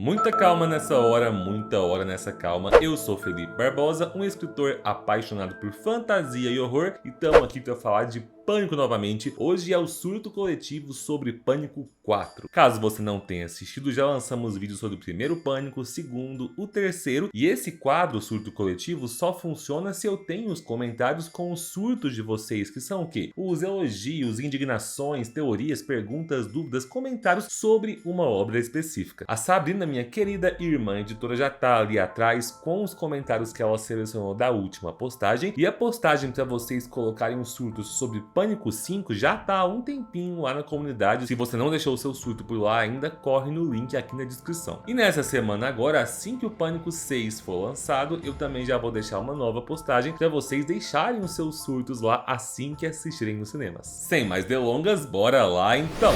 Muita calma nessa hora, muita hora nessa calma. Eu sou Felipe Barbosa, um escritor apaixonado por fantasia e horror, e estamos aqui para falar de Pânico novamente. Hoje é o surto coletivo sobre Pânico 4. Caso você não tenha assistido, já lançamos vídeos sobre o primeiro Pânico, o segundo, o terceiro, e esse quadro, surto coletivo, só funciona se eu tenho os comentários com os surtos de vocês, que são o quê? Os elogios, indignações, teorias, perguntas, dúvidas, comentários sobre uma obra específica. A Sabrina, minha querida irmã editora, já tá ali atrás com os comentários que ela selecionou da última postagem, e a postagem para vocês colocarem os surtos sobre Pânico 5 já tá há um tempinho lá na comunidade. Se você não deixou o seu surto por lá ainda, corre no link aqui na descrição. E nessa semana agora, assim que o Pânico 6 for lançado, eu também já vou deixar uma nova postagem para vocês deixarem os seus surtos lá assim que assistirem nos cinemas. Sem mais delongas, bora lá então!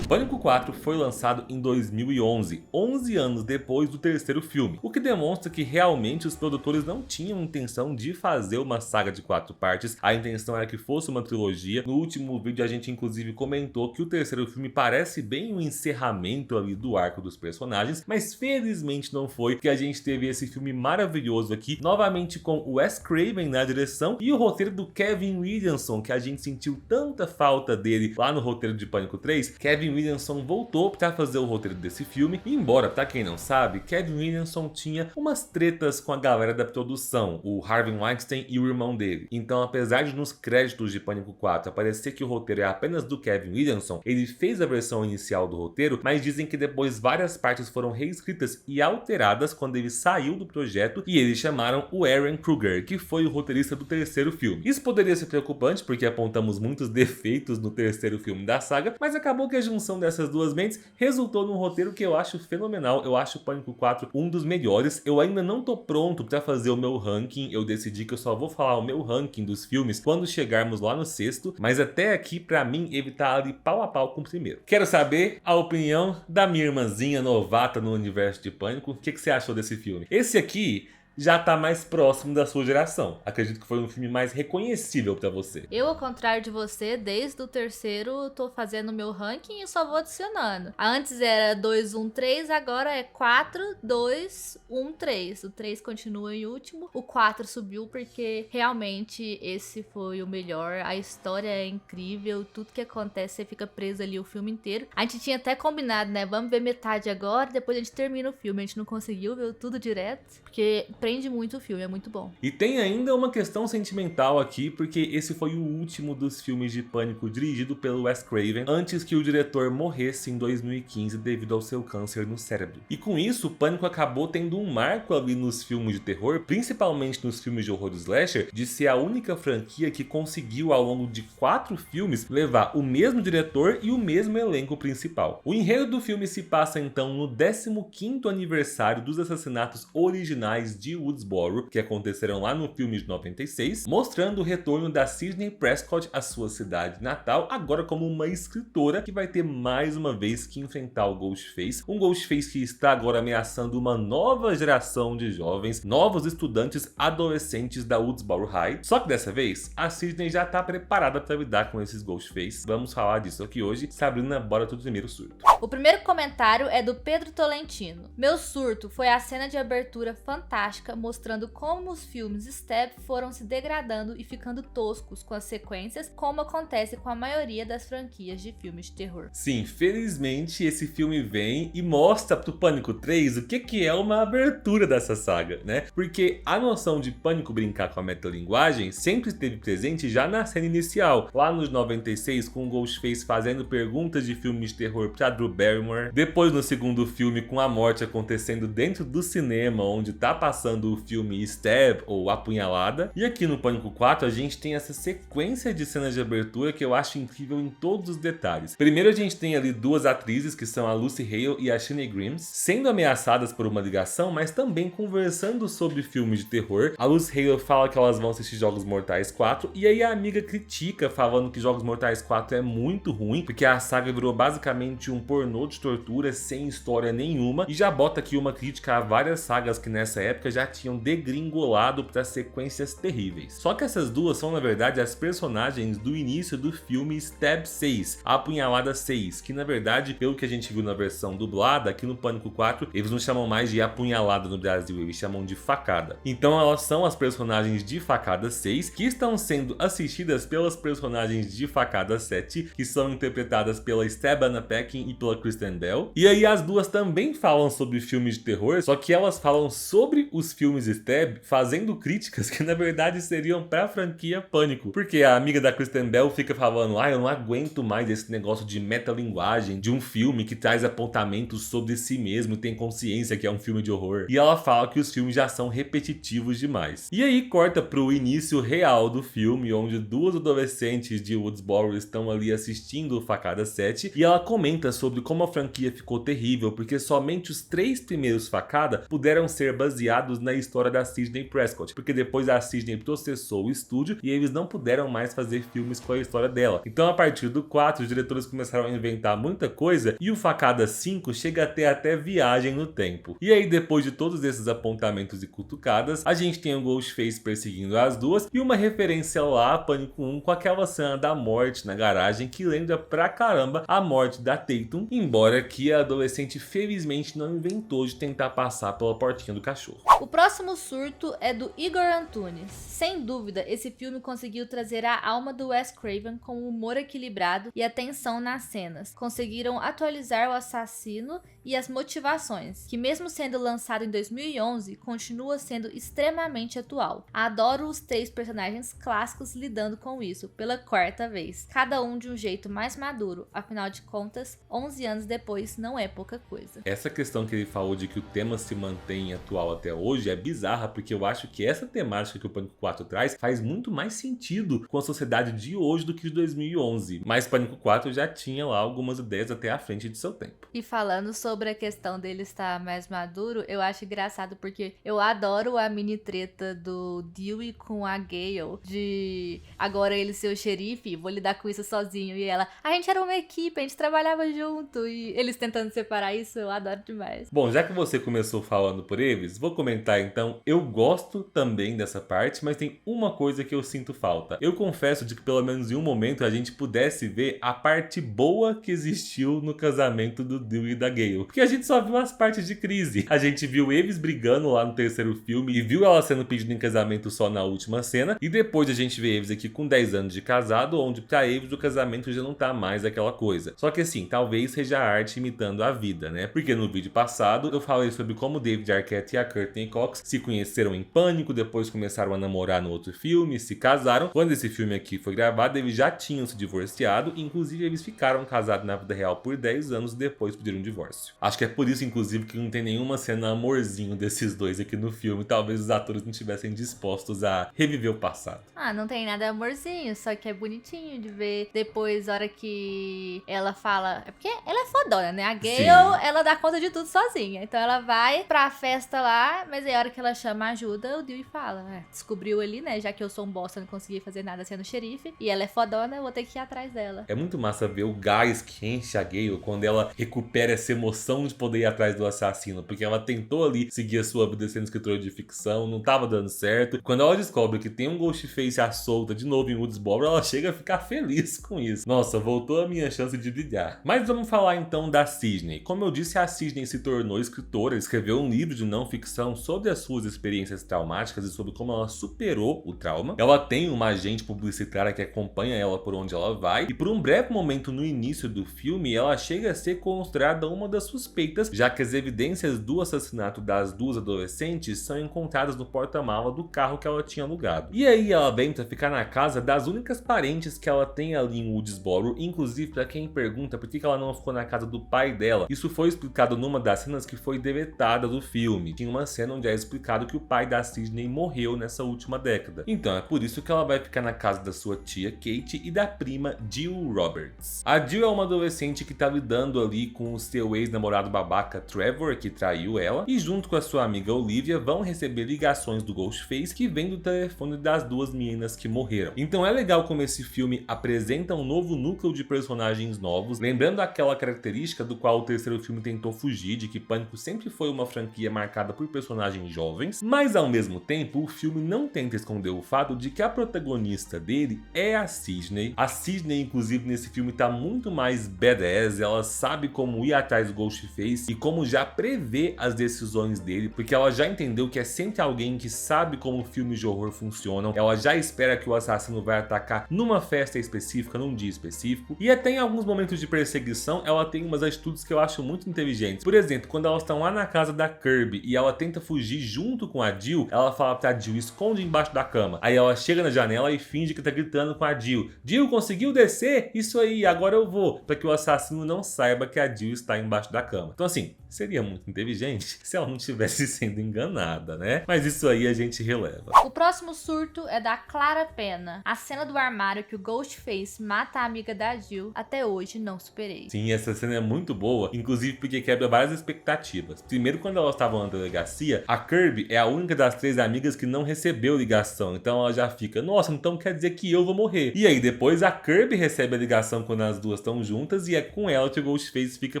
Pânico 4 foi lançado em 2011, 11 anos depois do terceiro filme, o que demonstra que realmente os produtores não tinham intenção de fazer uma saga de 4 partes, a intenção era que fosse uma trilogia. No último vídeo a gente inclusive comentou que o terceiro filme parece bem o encerramento ali do arco dos personagens, mas felizmente não foi, porque a gente teve esse filme maravilhoso aqui, novamente com o Wes Craven na direção e o roteiro do Kevin Williamson, que a gente sentiu tanta falta dele lá no roteiro de Pânico 3. Kevin Williamson voltou para fazer o roteiro desse filme, e embora, pra quem não sabe, Kevin Williamson tinha umas tretas com a galera da produção, o Harvey Weinstein e o irmão dele. Então, apesar de nos créditos de Pânico 4 aparecer que o roteiro é apenas do Kevin Williamson, ele fez a versão inicial do roteiro, mas dizem que depois várias partes foram reescritas e alteradas quando ele saiu do projeto, e eles chamaram o Aaron Kruger, que foi o roteirista do terceiro filme. Isso poderia ser preocupante, porque apontamos muitos defeitos no terceiro filme da saga, mas acabou que a junção dessas duas mentes resultou num roteiro que eu acho fenomenal. Eu acho o Pânico 4 um dos melhores. Eu ainda não tô pronto para fazer o meu ranking, eu decidi que eu só vou falar o meu ranking dos filmes quando chegarmos lá no sexto, mas até aqui pra mim ele tá ali pau a pau com o primeiro. Quero saber a opinião da minha irmãzinha novata no universo de Pânico. O que você achou desse filme? Esse aqui já tá mais próximo da sua geração. Acredito que foi um filme mais reconhecível pra você. Eu, ao contrário de você, desde o terceiro tô fazendo o meu ranking e só vou adicionando. Antes era 2, 1, 3, agora é 4, 2, 1, 3. O 3 continua em último, o 4 subiu porque realmente esse foi o melhor. A história é incrível, tudo que acontece você fica preso ali o filme inteiro. A gente tinha até combinado, né? Vamos ver metade agora, depois a gente termina o filme. A gente não conseguiu ver tudo direto, porque prende muito o filme, é muito bom. E tem ainda uma questão sentimental aqui, porque esse foi o último dos filmes de Pânico dirigido pelo Wes Craven, antes que o diretor morresse em 2015 devido ao seu câncer no cérebro. E com isso, o Pânico acabou tendo um marco ali nos filmes de terror, principalmente nos filmes de horror slasher, de ser a única franquia que conseguiu ao longo de 4 filmes levar o mesmo diretor e o mesmo elenco principal. O enredo do filme se passa então no 15º aniversário dos assassinatos originais de Woodsboro, que aconteceram lá no filme de 96, mostrando o retorno da Sidney Prescott à sua cidade natal, agora como uma escritora que vai ter mais uma vez que enfrentar o Ghostface, um Ghostface que está agora ameaçando uma nova geração de jovens, novos estudantes adolescentes da Woodsboro High. Só que dessa vez, a Sidney já está preparada para lidar com esses Ghostface. Vamos falar disso aqui hoje. Sabrina, bora pro primeiro surto. O primeiro comentário é do Pedro Tolentino. Meu surto foi a cena de abertura fantástica, mostrando como os filmes Stab foram se degradando e ficando toscos com as sequências, como acontece com a maioria das franquias de filmes de terror. Sim, felizmente esse filme vem e mostra pro Pânico 3 o que é uma abertura dessa saga, né? Porque a noção de Pânico brincar com a metalinguagem sempre esteve presente já na cena inicial, lá nos 96, com o Ghostface fazendo perguntas de filmes de terror pra Drew Barrymore, depois no segundo filme com a morte acontecendo dentro do cinema, onde tá passando o filme Stab ou Apunhalada, e aqui no Pânico 4 a gente tem essa sequência de cenas de abertura que eu acho incrível em todos os detalhes. Primeiro a gente tem ali duas atrizes, que são a Lucy Hale e a Sheena Grimes, sendo ameaçadas por uma ligação, mas também conversando sobre filmes de terror. A Lucy Hale fala que elas vão assistir Jogos Mortais 4, e aí a amiga critica, falando que Jogos Mortais 4 é muito ruim, porque a saga virou basicamente um pornô de tortura sem história nenhuma, e já bota aqui uma crítica a várias sagas que nessa época já já tinham degringolado para sequências terríveis. Só que essas duas são na verdade as personagens do início do filme Stab 6, a Apunhalada 6, que na verdade, pelo que a gente viu na versão dublada, aqui no Pânico 4, eles não chamam mais de apunhalada no Brasil, eles chamam de facada. Então elas são as personagens de Facada 6, que estão sendo assistidas pelas personagens de Facada 7, que são interpretadas pela Stebana Paquin e pela Kristen Bell. E aí as duas também falam sobre filmes de terror, só que elas falam sobre os filmes Stab, fazendo críticas que na verdade seriam pra franquia Pânico. Porque a amiga da Kristen Bell fica falando, eu não aguento mais esse negócio de metalinguagem de um filme que traz apontamentos sobre si mesmo e tem consciência que é um filme de horror. E ela fala que os filmes já são repetitivos demais. E aí corta pro início real do filme, onde duas adolescentes de Woodsboro estão ali assistindo o Facada 7, e ela comenta sobre como a franquia ficou terrível, porque somente os 3 primeiros Facada puderam ser baseados na história da Sidney Prescott, porque depois a Sidney processou o estúdio e eles não puderam mais fazer filmes com a história dela. Então a partir do 4, os diretores começaram a inventar muita coisa, e o Facada 5 chega a ter até viagem no tempo. E aí depois de todos esses apontamentos e cutucadas, a gente tem o Ghostface perseguindo as duas, e uma referência lá a Pânico 1 com aquela cena da morte na garagem que lembra pra caramba a morte da Tatum, embora que a adolescente felizmente não inventou de tentar passar pela portinha do cachorro. O próximo surto é do Igor Antunes. Sem dúvida, esse filme conseguiu trazer a alma do Wes Craven com um humor equilibrado e a tensão nas cenas. Conseguiram atualizar o assassino e as motivações, que mesmo sendo lançado em 2011, continua sendo extremamente atual. Adoro os 3 personagens clássicos lidando com isso pela 4ª vez, cada um de um jeito mais maduro, afinal de contas, 11 anos depois não é pouca coisa. Essa questão que ele falou de que o tema se mantém atual até hoje é bizarra, porque eu acho que essa temática que o Pânico 4 traz faz muito mais sentido com a sociedade de hoje do que de 2011, mas Pânico 4 já tinha lá algumas ideias até à frente de seu tempo. E falando sobre a questão dele estar mais maduro, eu acho engraçado porque eu adoro a mini treta do Dewey com a Gale, de agora ele ser o xerife, vou lidar com isso sozinho, e ela, a gente era uma equipe, a gente trabalhava junto, e eles tentando separar isso, eu adoro demais. Bom, já que você começou falando por eles, vou comentar então, eu gosto também dessa parte, mas tem uma coisa que eu sinto falta. Eu confesso de que pelo menos em um momento a gente pudesse ver a parte boa que existiu no casamento do Dewey e da Gale, porque a gente só viu as partes de crise. A gente viu eles brigando lá no terceiro filme e viu ela sendo pedida em casamento só na última cena, e depois a gente vê eles aqui com 10 anos de casado, onde pra eles o casamento já não tá mais aquela coisa. Só que assim, talvez seja a arte imitando a vida, né? Porque no vídeo passado eu falei sobre como David Arquette e a Courtney Cox se conheceram em Pânico, depois começaram a namorar no outro filme, se casaram. Quando esse filme aqui foi gravado, eles já tinham se divorciado, inclusive eles ficaram casados na vida real por 10 anos e depois pediram um divórcio. Acho que é por isso, inclusive, que não tem nenhuma cena amorzinho desses dois aqui no filme. Talvez os atores não estivessem dispostos a reviver o passado. Não tem nada amorzinho, só que é bonitinho de ver depois, a hora que ela fala... É porque ela é fodona, né? A Gale, sim, ela dá conta de tudo sozinha. Então ela vai pra festa lá, mas aí a hora que ela chama ajuda, o Dewey fala, descobriu ali, né? Já que eu sou um bosta, não consegui fazer nada sendo xerife, e ela é fodona, eu vou ter que ir atrás dela. É muito massa ver o gás que enche a Gale quando ela recupera essa emoção de poder ir atrás do assassino, porque ela tentou ali seguir a sua vida sendo escritora de ficção, não tava dando certo. Quando ela descobre que tem um Ghostface à solta de novo em Woodsboro, ela chega a ficar feliz com isso. Nossa, voltou a minha chance de brilhar. Mas vamos falar então da Sidney. Como eu disse, a Sidney se tornou escritora, escreveu um livro de não ficção sobre as suas experiências traumáticas e sobre como ela superou o trauma. Ela tem uma agente publicitária que acompanha ela por onde ela vai, e por um breve momento no início do filme, ela chega a ser considerada uma das suspeitas, já que as evidências do assassinato das duas adolescentes são encontradas no porta-mala do carro que ela tinha alugado. E aí ela vem pra ficar na casa das únicas parentes que ela tem ali em Woodsboro, inclusive pra quem pergunta por que ela não ficou na casa do pai dela. Isso foi explicado numa das cenas que foi deletada do filme. Tinha uma cena onde é explicado que o pai da Sidney morreu nessa última década. Então é por isso que ela vai ficar na casa da sua tia Kate e da prima Jill Roberts. A Jill é uma adolescente que tá lidando ali com o seu ex-namorado babaca Trevor, que traiu ela, e junto com a sua amiga Olivia vão receber ligações do Ghostface que vem do telefone das duas meninas que morreram. Então é legal como esse filme apresenta um novo núcleo de personagens novos, lembrando aquela característica do qual o terceiro filme tentou fugir, de que Pânico sempre foi uma franquia marcada por personagens personagens jovens, mas ao mesmo tempo o filme não tenta esconder o fato de que a protagonista dele é a Sidney. A Sidney, inclusive, nesse filme tá muito mais badass, ela sabe como ir atrás do Ghostface e como já prever as decisões dele, porque ela já entendeu que é sempre alguém que sabe como filmes de horror funcionam, ela já espera que o assassino vai atacar numa festa específica, num dia específico, e até em alguns momentos de perseguição ela tem umas atitudes que eu acho muito inteligentes. Por exemplo, quando elas estão lá na casa da Kirby e ela tenta fugir junto com a Jill, ela fala pra Jill, esconde embaixo da cama. Aí ela chega na janela e finge que tá gritando com a Jill, Jill, conseguiu descer? Isso aí, agora eu vou, pra que o assassino não saiba que a Jill está embaixo da cama. Então assim, seria muito inteligente se ela não estivesse sendo enganada, né? Mas isso aí a gente releva. O próximo surto é da Clara Pena. A cena do armário que o Ghostface mata a amiga da Jill, até hoje não superei. Sim, essa cena é muito boa, inclusive porque quebra várias expectativas. Primeiro, quando elas estavam na delegacia, a Kirby é a única das 3 amigas que não recebeu ligação, então ela já fica, nossa, então quer dizer que eu vou morrer. E aí depois a Kirby recebe a ligação quando as duas estão juntas e é com ela que o Ghostface fica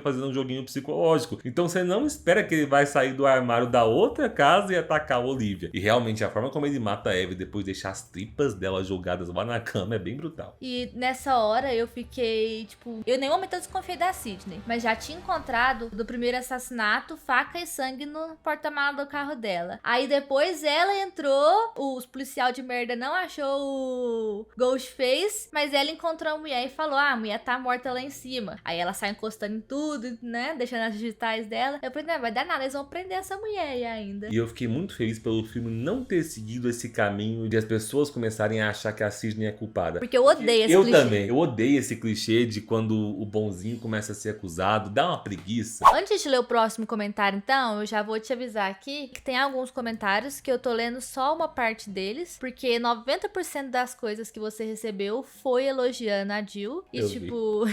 fazendo um joguinho psicológico. Então você não espera que ele vai sair do armário da outra casa e atacar a Olivia. E realmente a forma como ele mata a Abby depois de deixar as tripas dela jogadas lá na cama é bem brutal. E nessa hora eu fiquei, tipo, eu em nenhum momento eu desconfiei da Sidney, mas já tinha encontrado do primeiro assassinato faca e sangue no porta-malas do carro dela. Aí depois ela entrou, os policial de merda não achou o Ghostface, mas ela encontrou a mulher e falou, a mulher tá morta lá em cima. Aí ela sai encostando em tudo, né, deixando as digitais dela. Eu falei, não, vai dar nada, eles vão prender essa mulher aí ainda. E eu fiquei muito feliz pelo filme não ter seguido esse caminho de as pessoas começarem a achar que a Sidney é culpada. Porque eu odeio esse clichê. Eu também, eu odeio esse clichê de quando o bonzinho começa a ser acusado, dá uma preguiça. Antes de ler o próximo comentário, então, eu já vou te avisar aqui que tem alguns comentários que eu tô lendo só uma parte deles, porque 90% das coisas que você recebeu foi elogiando a Jill. E, Eu tipo,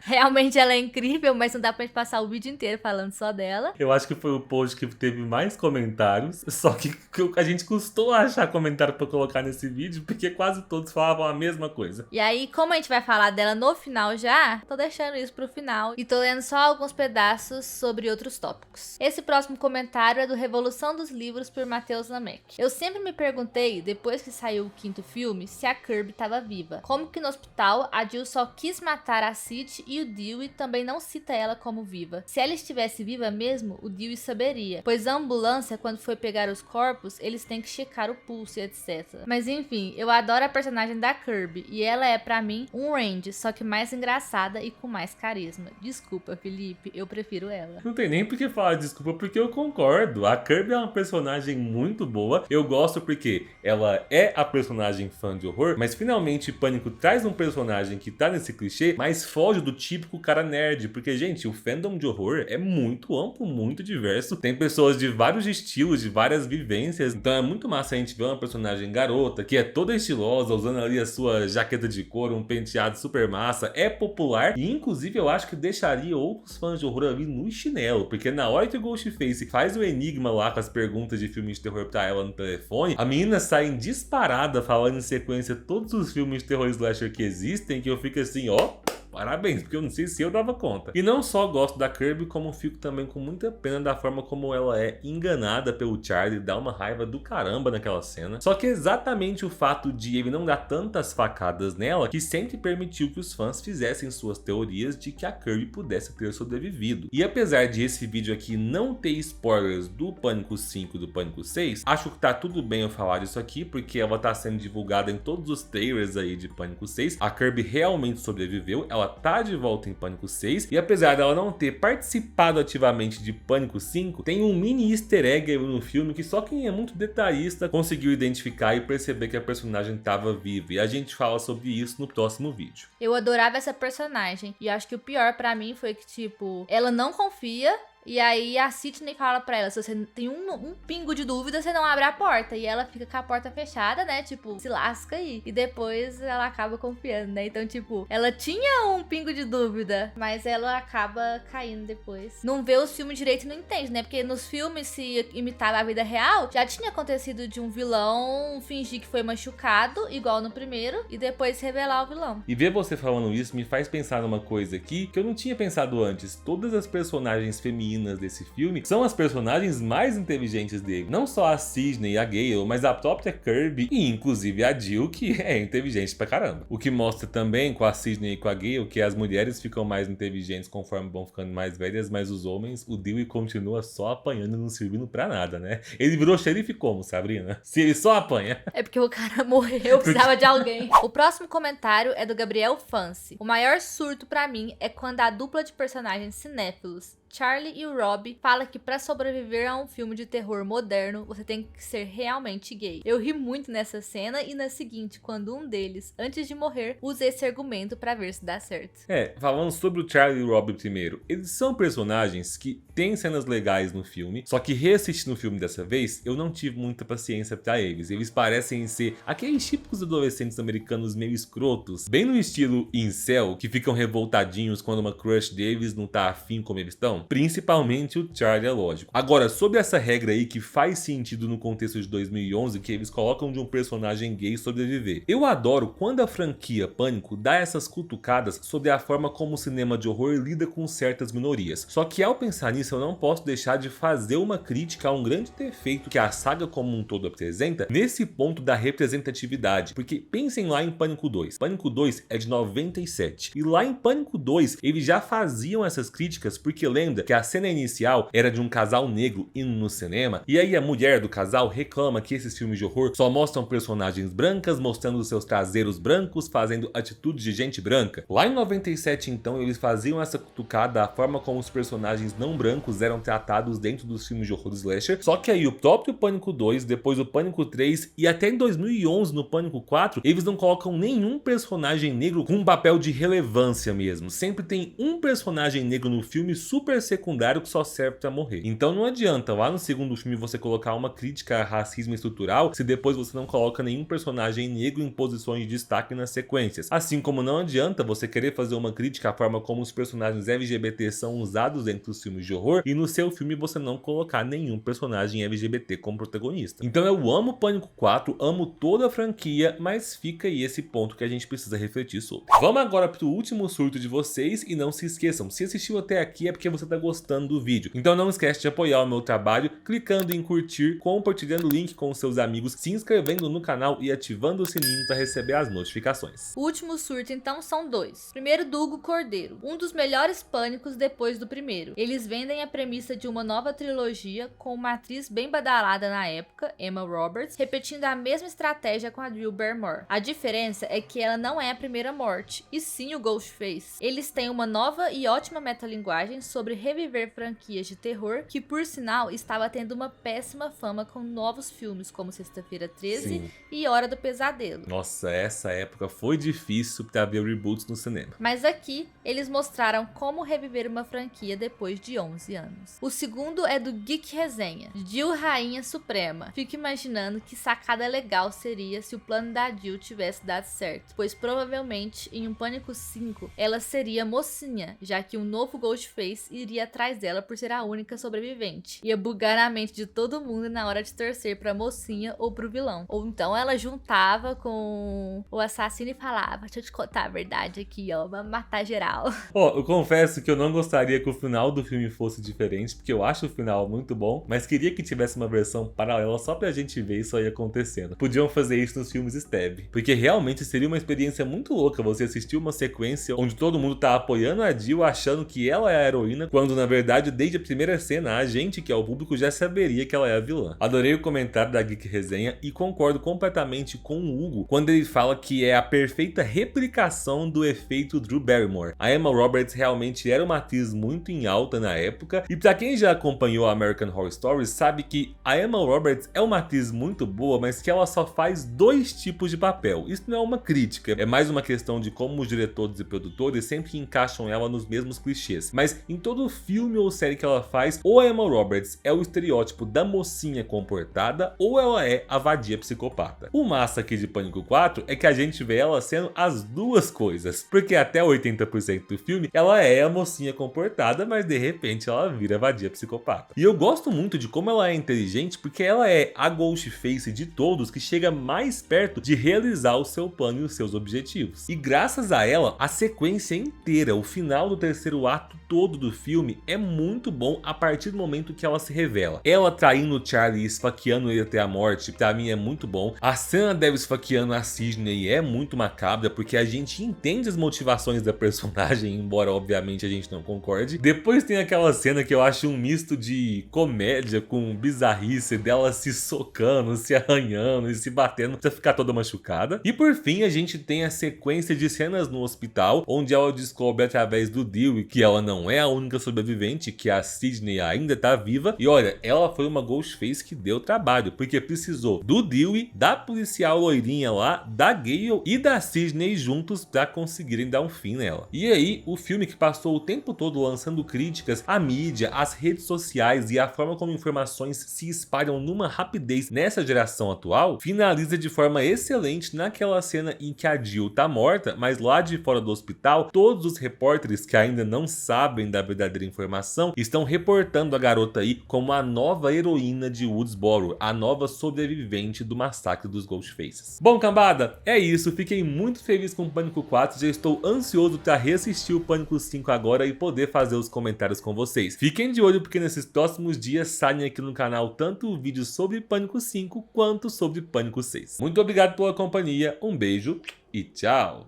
realmente ela é incrível, mas não dá pra gente passar o vídeo inteiro falando só dela. Eu acho que foi o post que teve mais comentários, só que a gente custou achar comentário pra colocar nesse vídeo, porque quase todos falavam a mesma coisa. E aí, como a gente vai falar dela no final já, tô deixando isso pro final e tô lendo só alguns pedaços sobre outros tópicos. Esse próximo comentário é do Revolução dos Livros por Matheus Lameck. Eu sempre me perguntei, depois que saiu o 5º filme, se a Kirby tava viva. Como que no hospital a Jill só quis matar a Sid e o Dewey também não cita ela como viva. Se ela estivesse viva mesmo, o Dewey saberia, pois a ambulância, quando foi pegar os corpos, eles têm que checar o pulso e etc. Mas enfim, eu adoro a personagem da Kirby e ela é pra mim um Randy, só que mais engraçada e com mais carisma. Desculpa, Felipe, eu prefiro ela. Não tem nem por que falar desculpa, porque eu concordo. A Kirby é uma personagem muito boa. Eu gosto porque ela é a personagem fã de horror, mas finalmente Pânico traz um personagem que tá nesse clichê, mas foge do típico cara nerd. Porque, gente, o fandom de horror é muito amplo, muito diverso. Tem pessoas de vários estilos, de várias vivências. Então é muito massa a gente ver uma personagem garota, que é toda estilosa, usando ali a sua jaqueta de couro, um penteado super massa. É popular e, inclusive, eu acho que deixaria outros fãs de horror ali no chinelo. Porque na hora que o Ghostface faz o enigma lá com as perguntas de filmes de terror pra ela no telefone, a menina sai disparada falando em sequência todos os filmes de terror slasher que existem, que eu fico assim, ó... Parabéns, porque eu não sei se eu dava conta. E não só gosto da Kirby, como fico também com muita pena da forma como ela é enganada pelo Charlie, dá uma raiva do caramba naquela cena. Só que exatamente o fato de ele não dar tantas facadas nela que sempre permitiu que os fãs fizessem suas teorias de que a Kirby pudesse ter sobrevivido. E apesar de esse vídeo aqui não ter spoilers do Pânico 5 e do Pânico 6, acho que tá tudo bem eu falar isso aqui, porque ela tá sendo divulgada em todos os trailers aí de Pânico 6. A Kirby realmente sobreviveu, ela tá de volta em Pânico 6, e apesar dela não ter participado ativamente de Pânico 5, tem um mini easter egg aí no filme que só quem é muito detalhista conseguiu identificar e perceber que a personagem tava viva, e a gente fala sobre isso no próximo vídeo. Eu adorava essa personagem, e acho que o pior pra mim foi que, tipo, ela não confia. E aí a Sidney fala pra ela, se você tem um pingo de dúvida, você não abre a porta. E ela fica com a porta fechada, né, tipo, se lasca aí. E depois ela acaba confiando, né, então tipo, ela tinha um pingo de dúvida, mas ela acaba caindo depois. Não vê os filmes direito e não entende, né, porque nos filmes, se imitava a vida real, já tinha acontecido de um vilão fingir que foi machucado, igual no primeiro, e depois revelar o vilão. E ver você falando isso me faz pensar numa coisa aqui que eu não tinha pensado antes. Todas as personagens femininas femininas desse filme são as personagens mais inteligentes dele. Não só a Sidney e a Gale, mas a própria Kirby e inclusive a Jill, que é inteligente pra caramba. O que mostra também com a Sidney e com a Gale que as mulheres ficam mais inteligentes conforme vão ficando mais velhas, mas os homens, o Dewey continua só apanhando e não servindo pra nada, né? Ele virou xerife como, Sabrina? Se ele só apanha. É porque o cara morreu, precisava de alguém. O próximo comentário é do Gabriel Fancy. O maior surto pra mim é quando a dupla de personagens cinéfilos, Charlie e o Rob, fala que pra sobreviver a um filme de terror moderno, você tem que ser realmente gay. Eu ri muito nessa cena e na seguinte, quando um deles, antes de morrer, usa esse argumento pra ver se dá certo. Falando sobre o Charlie e o Rob primeiro, eles são personagens que têm cenas legais no filme, só que reassistindo o filme dessa vez, eu não tive muita paciência pra eles. Eles parecem ser aqueles típicos adolescentes americanos meio escrotos, bem no estilo incel, que ficam revoltadinhos quando uma crush deles não tá afim como eles estão. Principalmente o Charlie, é lógico. Agora, sobre essa regra aí que faz sentido no contexto de 2011, que eles colocam de um personagem gay sobreviver. Eu adoro quando a franquia Pânico dá essas cutucadas sobre a forma como o cinema de horror lida com certas minorias. Só que ao pensar nisso, eu não posso deixar de fazer uma crítica a um grande defeito que a saga como um todo apresenta nesse ponto da representatividade. Porque pensem lá em Pânico 2. Pânico 2 é de 97. E lá em Pânico 2, eles já faziam essas críticas porque lembra que a cena inicial era de um casal negro indo no cinema, e aí a mulher do casal reclama que esses filmes de horror só mostram personagens brancas mostrando seus traseiros brancos, fazendo atitudes de gente branca. Lá em 97 então eles faziam essa cutucada da forma como os personagens não brancos eram tratados dentro dos filmes de horror slasher, só que aí o próprio Pânico 2, depois o Pânico 3 e até em 2011 no Pânico 4, eles não colocam nenhum personagem negro com um papel de relevância mesmo. Sempre tem um personagem negro no filme super secundário que só serve pra morrer. Então não adianta lá no segundo filme você colocar uma crítica a racismo estrutural se depois você não coloca nenhum personagem negro em posições de destaque nas sequências. Assim como não adianta você querer fazer uma crítica à forma como os personagens LGBT são usados dentro dos filmes de horror e no seu filme você não colocar nenhum personagem LGBT como protagonista. Então eu amo Pânico 4, amo toda a franquia, mas fica aí esse ponto que a gente precisa refletir sobre. Vamos agora pro último surto de vocês e não se esqueçam, se assistiu até aqui é porque você tá gostando do vídeo. Então não esquece de apoiar o meu trabalho clicando em curtir, compartilhando o link com os seus amigos, se inscrevendo no canal e ativando o sininho para receber as notificações. O último surto então são dois. Primeiro do Hugo Cordeiro, um dos melhores pânicos depois do primeiro. Eles vendem a premissa de uma nova trilogia com uma atriz bem badalada na época, Emma Roberts, repetindo a mesma estratégia com a Drew Barrymore. A diferença é que ela não é a primeira morte, e sim o Ghostface. Eles têm uma nova e ótima metalinguagem sobre reviver franquias de terror, que por sinal estava tendo uma péssima fama com novos filmes como Sexta-feira 13 Sim. e Hora do Pesadelo. Nossa, essa época foi difícil pra ver reboots no cinema. Mas aqui, eles mostraram como reviver uma franquia depois de 11 anos. O segundo é do Geek Resenha, Jill Rainha Suprema. Fico imaginando que sacada legal seria se o plano da Jill tivesse dado certo, pois provavelmente em um Pânico 5 ela seria mocinha, já que um novo Ghostface iria atrás dela por ser a única sobrevivente. Ia bugar na mente de todo mundo na hora de torcer pra mocinha ou pro vilão. Ou então ela juntava com o assassino e falava: deixa eu te contar a verdade aqui, ó, vamos matar geral. Eu confesso que eu não gostaria que o final do filme fosse diferente, porque eu acho o final muito bom, mas queria que tivesse uma versão paralela só pra gente ver isso aí acontecendo. Podiam fazer isso nos filmes Stab, porque realmente seria uma experiência muito louca você assistir uma sequência onde todo mundo tá apoiando a Jill, achando que ela é a heroína, quando na verdade desde a primeira cena a gente, que é o público, já saberia que ela é a vilã. Adorei o comentário da Geek Resenha e concordo completamente com o Hugo quando ele fala que é a perfeita replicação do efeito Drew Barrymore. A Emma Roberts realmente era uma atriz muito em alta na época, e pra quem já acompanhou a American Horror Story sabe que a Emma Roberts é uma atriz muito boa, mas que ela só faz dois tipos de papel. Isso não é uma crítica, é mais uma questão de como os diretores e produtores sempre encaixam ela nos mesmos clichês. Mas em todo filme ou série que ela faz, ou a Emma Roberts é o estereótipo da mocinha comportada, ou ela é a vadia psicopata. O massa aqui de Pânico 4 é que a gente vê ela sendo as duas coisas, porque até 80% do filme ela é a mocinha comportada, mas de repente ela vira a vadia psicopata. E eu gosto muito de como ela é inteligente, porque ela é a Ghostface de todos que chega mais perto de realizar o seu plano e os seus objetivos. E graças a ela, a sequência inteira, o final do terceiro ato todo do filme filme é muito bom a partir do momento que ela se revela. Ela traindo o Charlie e esfaqueando ele até a morte, pra mim é muito bom. A cena dela esfaqueando a Sidney é muito macabra, porque a gente entende as motivações da personagem, embora obviamente a gente não concorde. Depois tem aquela cena que eu acho um misto de comédia com bizarrice, dela se socando, se arranhando e se batendo pra ficar toda machucada. E por fim a gente tem a sequência de cenas no hospital, onde ela descobre através do Dewey que ela não é a única sobrevivente, que a Sidney ainda tá viva. E olha, ela foi uma Ghostface que deu trabalho, porque precisou do Dewey, da policial loirinha lá, da Gale e da Sidney juntos pra conseguirem dar um fim nela. E aí, o filme, que passou o tempo todo lançando críticas à mídia, às redes sociais e a forma como informações se espalham numa rapidez nessa geração atual, finaliza de forma excelente naquela cena em que a Jill tá morta, mas lá de fora do hospital, todos os repórteres que ainda não sabem da verdadeira informação estão reportando a garota aí como a nova heroína de Woodsboro, a nova sobrevivente do massacre dos Ghostfaces. Bom, cambada, é isso. Fiquei muito feliz com o Pânico 4, já estou ansioso para reassistir o Pânico 5 agora e poder fazer os comentários com vocês. Fiquem de olho, porque nesses próximos dias saem aqui no canal tanto vídeos sobre Pânico 5 quanto sobre Pânico 6. Muito obrigado pela companhia, um beijo e tchau!